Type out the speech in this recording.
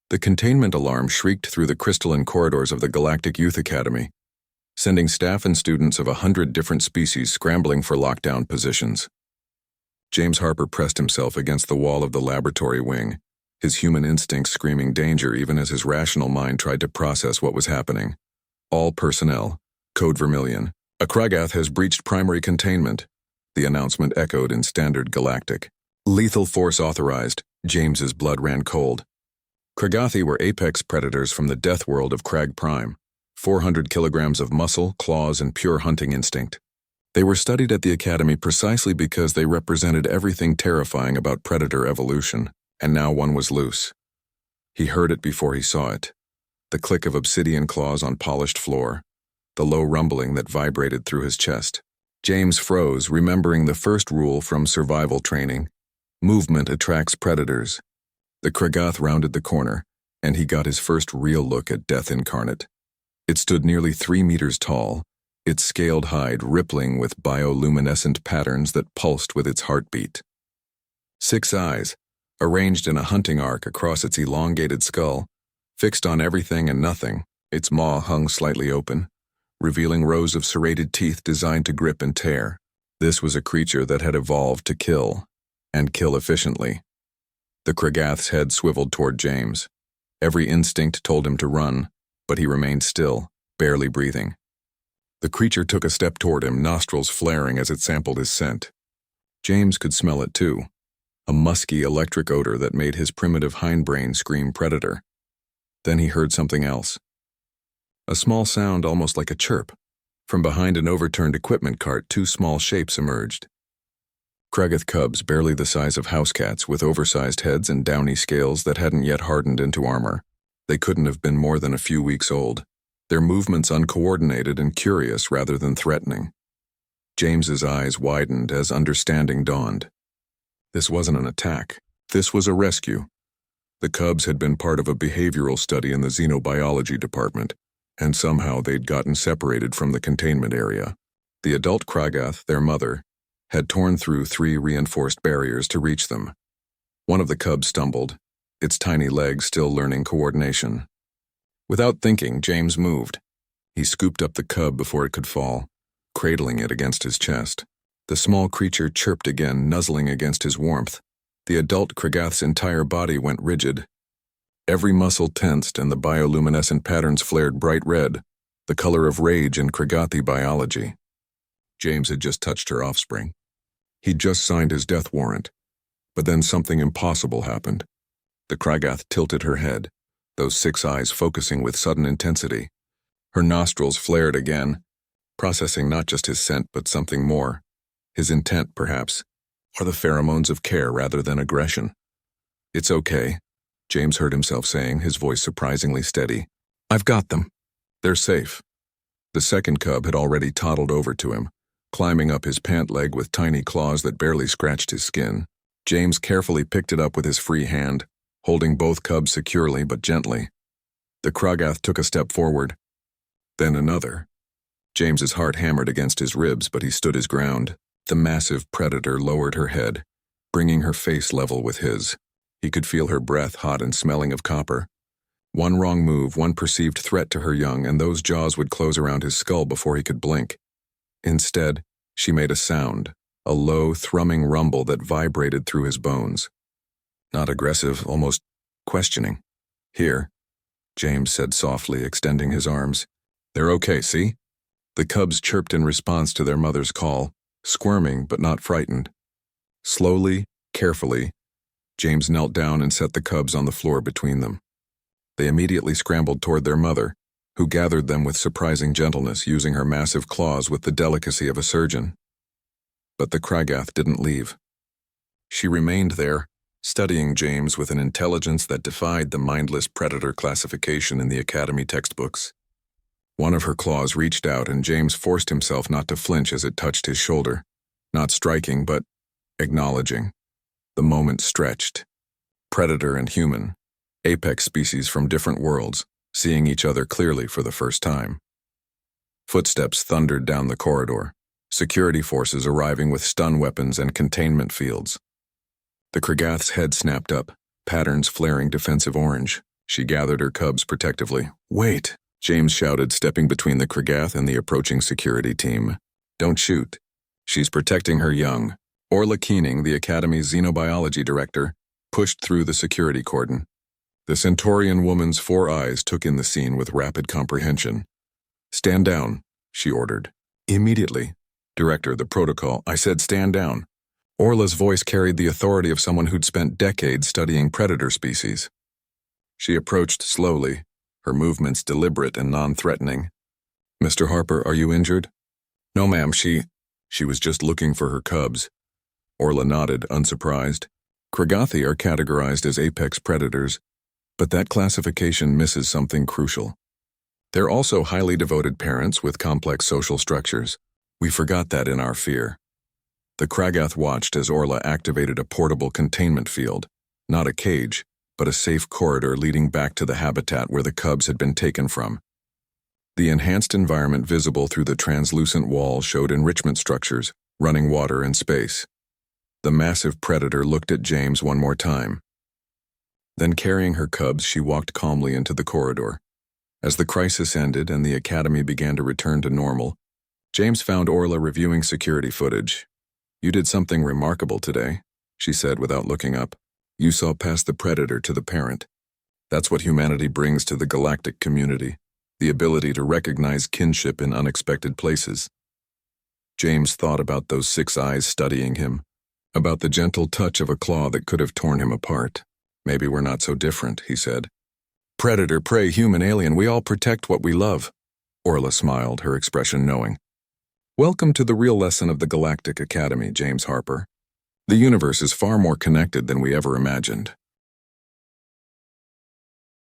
The containment alarm shrieked through the crystalline corridors of the Galactic Youth Academy, sending staff and students of 100 different species scrambling for lockdown positions. James Harper pressed himself against the wall of the laboratory wing, his human instincts screaming danger even as his rational mind tried to process what was happening. All personnel, Code Vermilion. A Kragath has breached primary containment, the announcement echoed in standard galactic. Lethal force authorized. James's blood ran cold. Kragathi were apex predators from the death world of Krag Prime, 400 kilograms of muscle, claws, and pure hunting instinct. They were studied at the Academy precisely because they represented everything terrifying about predator evolution, and now one was loose. He heard it before he saw it. The click of obsidian claws on polished floor, the low rumbling that vibrated through his chest. James froze, remembering the first rule from survival training. Movement attracts predators. The Kragath rounded the corner, and he got his first real look at death incarnate. It stood nearly 3 meters tall, its scaled hide rippling with bioluminescent patterns that pulsed with its heartbeat. 6 eyes, arranged in a hunting arc across its elongated skull, fixed on everything and nothing, its maw hung slightly open, revealing rows of serrated teeth designed to grip and tear. This was a creature that had evolved to kill, and kill efficiently. The Kragath's head swiveled toward James. Every instinct told him to run, but he remained still, barely breathing. The creature took a step toward him, nostrils flaring as it sampled his scent. James could smell it too, a musky electric odor that made his primitive hindbrain scream predator. Then he heard something else. A small sound almost like a chirp. From behind an overturned equipment cart, 2 small shapes emerged. Kragath cubs barely the size of house cats with oversized heads and downy scales that hadn't yet hardened into armor. They couldn't have been more than a few weeks old, their movements uncoordinated and curious rather than threatening. James's eyes widened as understanding dawned. This wasn't an attack. This was a rescue. The cubs had been part of a behavioral study in the xenobiology department, and somehow they'd gotten separated from the containment area. The adult Kragath, their mother, had torn through 3 reinforced barriers to reach them. One of the cubs stumbled, its tiny legs still learning coordination. Without thinking, James moved. He scooped up the cub before it could fall, cradling it against his chest. The small creature chirped again, nuzzling against his warmth. The adult Kragath's entire body went rigid. Every muscle tensed and the bioluminescent patterns flared bright red, the color of rage in Kragathi biology. James had just touched her offspring. He'd just signed his death warrant. But then something impossible happened. The Kragath tilted her head, those 6 eyes focusing with sudden intensity. Her nostrils flared again, processing not just his scent but something more. His intent, perhaps, or the pheromones of care rather than aggression. "It's okay," James heard himself saying, his voice surprisingly steady. "I've got them. They're safe." The second cub had already toddled over to him, climbing up his pant leg with tiny claws that barely scratched his skin. James carefully picked it up with his free hand, holding both cubs securely but gently. The Kragath took a step forward, then another. James's heart hammered against his ribs, but he stood his ground. The massive predator lowered her head, bringing her face level with his. He could feel her breath hot and smelling of copper. One wrong move, one perceived threat to her young, and those jaws would close around his skull before he could blink. Instead, she made a sound, a low, thrumming rumble that vibrated through his bones. Not aggressive, almost questioning. "Here," James said softly, extending his arms. "They're okay, see?" The cubs chirped in response to their mother's call, squirming but not frightened. Slowly, carefully, James knelt down and set the cubs on the floor between them. They immediately scrambled toward their mother, who gathered them with surprising gentleness, using her massive claws with the delicacy of a surgeon. But the Kragath didn't leave. She remained there, studying James with an intelligence that defied the mindless predator classification in the Academy textbooks. One of her claws reached out, and James forced himself not to flinch as it touched his shoulder, not striking, but acknowledging. The moment stretched. Predator and human, apex species from different worlds, seeing each other clearly for the first time. Footsteps thundered down the corridor, security forces arriving with stun weapons and containment fields. The Kragath's head snapped up, patterns flaring defensive orange. She gathered her cubs protectively. "Wait," James shouted, stepping between the Kragath and the approaching security team. "Don't shoot. She's protecting her young." Orla Keening, the Academy's xenobiology director, pushed through the security cordon. The Centaurian woman's 4 eyes took in the scene with rapid comprehension. "Stand down," she ordered. "Immediately." "Director, the protocol." "I said stand down." Orla's voice carried the authority of someone who'd spent decades studying predator species. She approached slowly, her movements deliberate and non-threatening. "Mr. Harper, are you injured?" "No, ma'am, she was just looking for her cubs." Orla nodded, unsurprised. Kragathi are categorized as apex predators, but that classification misses something crucial. They're also highly devoted parents with complex social structures. We forgot that in our fear. The Kragath watched as Orla activated a portable containment field, not a cage, but a safe corridor leading back to the habitat where the cubs had been taken from. The enhanced environment visible through the translucent wall showed enrichment structures, running water and space. The massive predator looked at James one more time. Then, carrying her cubs, she walked calmly into the corridor. As the crisis ended and the Academy began to return to normal, James found Orla reviewing security footage. "You did something remarkable today," she said without looking up. "You saw past the predator to the parent. That's what humanity brings to the galactic community, the ability to recognize kinship in unexpected places." James thought about those 6 eyes studying him, about the gentle touch of a claw that could have torn him apart. "Maybe we're not so different," he said. "Predator, prey, human, alien, we all protect what we love." Orla smiled, her expression knowing. "Welcome to the real lesson of the Galactic Academy, James Harper. The universe is far more connected than we ever imagined."